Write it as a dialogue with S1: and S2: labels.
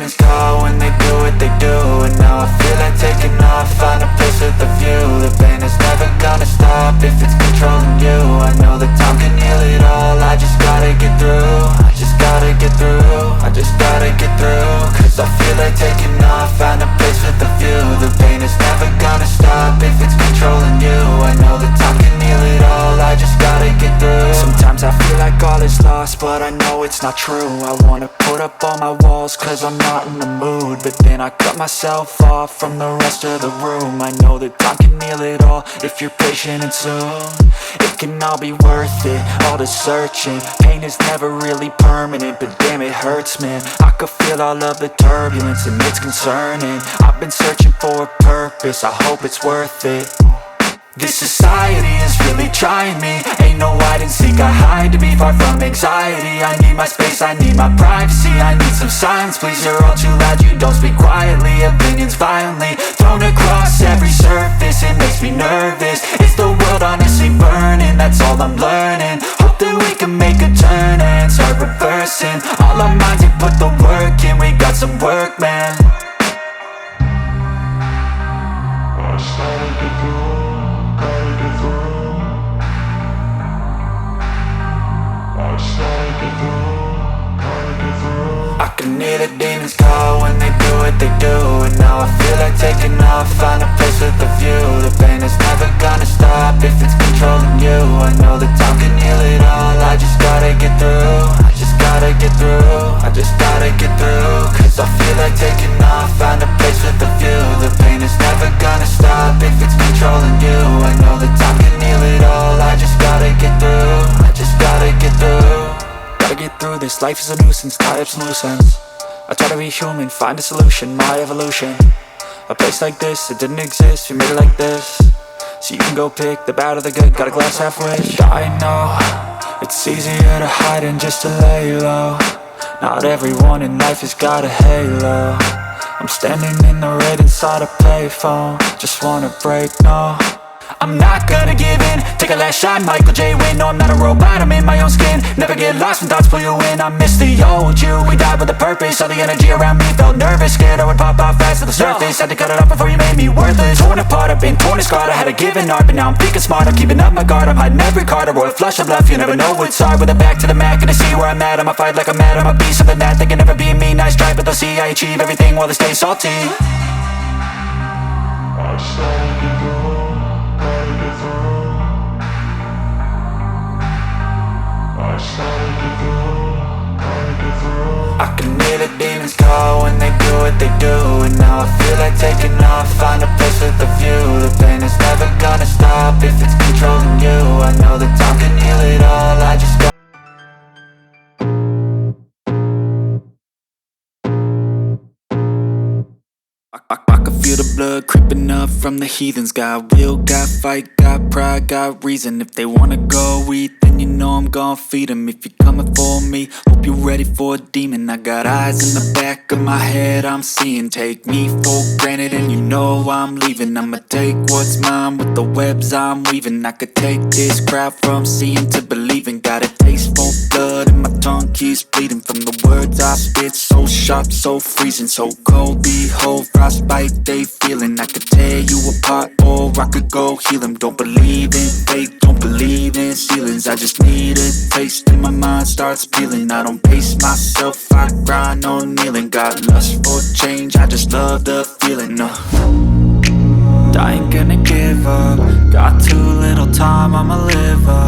S1: demons call when they do what they do. And now I feel like taking off, find a place with a view. The pain is never gonna stop if it's controlling you. I know that time can heal it all, I just gotta get through. I just gotta get through, I just gotta get through. Cause I feel like taking off, find a place with a view. The pain is never gonna stop if it's controlling you. I know that time can heal it all, I just gotta get through. Sometimes I feel like all is lost, but I know it's not true. I wanna put up all my walls cause I'm not in the mood, but then I cut myself off from the rest of the room. I know that time can heal it all if you're patient and soon. It can all be worth it, all the searching. Pain is never really permanent, but damn it hurts, man. I could feel all of the turbulence and it's concerning. I've been searching for a purpose, I hope it's worth it. This society is really trying me. Ain't no hide and seek, I hide to be far from anxiety. I need my space, I need my privacy. I need some silence, please, you're all too loud. You don't speak quietly, opinions violently thrown across every surface. It makes me nervous, it's the world honestly burning. That's all I'm learning, hope that we can make a turn and start reversing. All our minds, we put the work in, we got some work, man. I started to go. I can hear the demons call when they do what they do. And now I feel like taking off, find a place with a view. The pain is never gonna stop if it's controlling you. I know that time can heal it all, I just gotta get through. I just gotta get through, I just gotta get through. Cause I feel like taking off, find a place with a view. The pain is never gonna stop if it's controlling you. I know that time can heal it all, I just gotta get through. I just gotta get through. Gotta get through this, life is a nuisance, tie up some loose ends. I try to be human, find a solution, my evolution. A place like this, it didn't exist, we made it like this. So you can go pick the bad or the good, got a glass halfway. I know, it's easier to hide than just to lay low. Not everyone in life has got a halo. I'm standing in the red inside a payphone, just wanna break, no. I'm not gonna give in, take a last shot, Michael J. Win. No, I'm not a robot, I'm in my own skin. Never get lost when thoughts pull you in. I miss the old you, we died with a purpose. All the energy around me felt nervous, scared I would pop off fast to the surface. Had to cut it off before you made me worthless. Torn apart, I've been torn and scarred. I had a given art, but now I'm thinking smart. I'm keeping up my guard, I'm hiding every card. A royal flush of love, you never know what's hard. With a back to the mat, gonna see where I'm at. I'ma fight like I'm mad, I'ma be something that they can never be me. Nice try, but they'll see I achieve everything while they stay salty. I started to go. I can hear the demons call when they do what they do. And now I feel like taking off, find a place with a view. The pain is never gonna stop if it's controlling you. I know that time can heal it all, I just got I can feel the blood creeping up from the heathens. Got will, got fight, got pride, got reason. If they wanna go eat, then you know I'm gon' feed them. If you're coming for me, hope you're ready for a demon. I got eyes in the back of my head, I'm seeing. Take me for granted and you know I'm leaving. I'ma take what's mine with the webs I'm weaving. I could take this crowd from seeing to believing. Got a taste for blood and my tongue keeps bleeding. From the words I spit, so sharp, so freezing. So cold, behold, frostbite they feeling. I could tear you apart or I could go heal them. Don't believe in fate, don't believe in ceilings. I just need a taste and my mind starts peeling. I don't pace myself, I grind on kneeling. Got lust for change, I just love the feeling. I ain't gonna give up, got too little time, I'ma live up.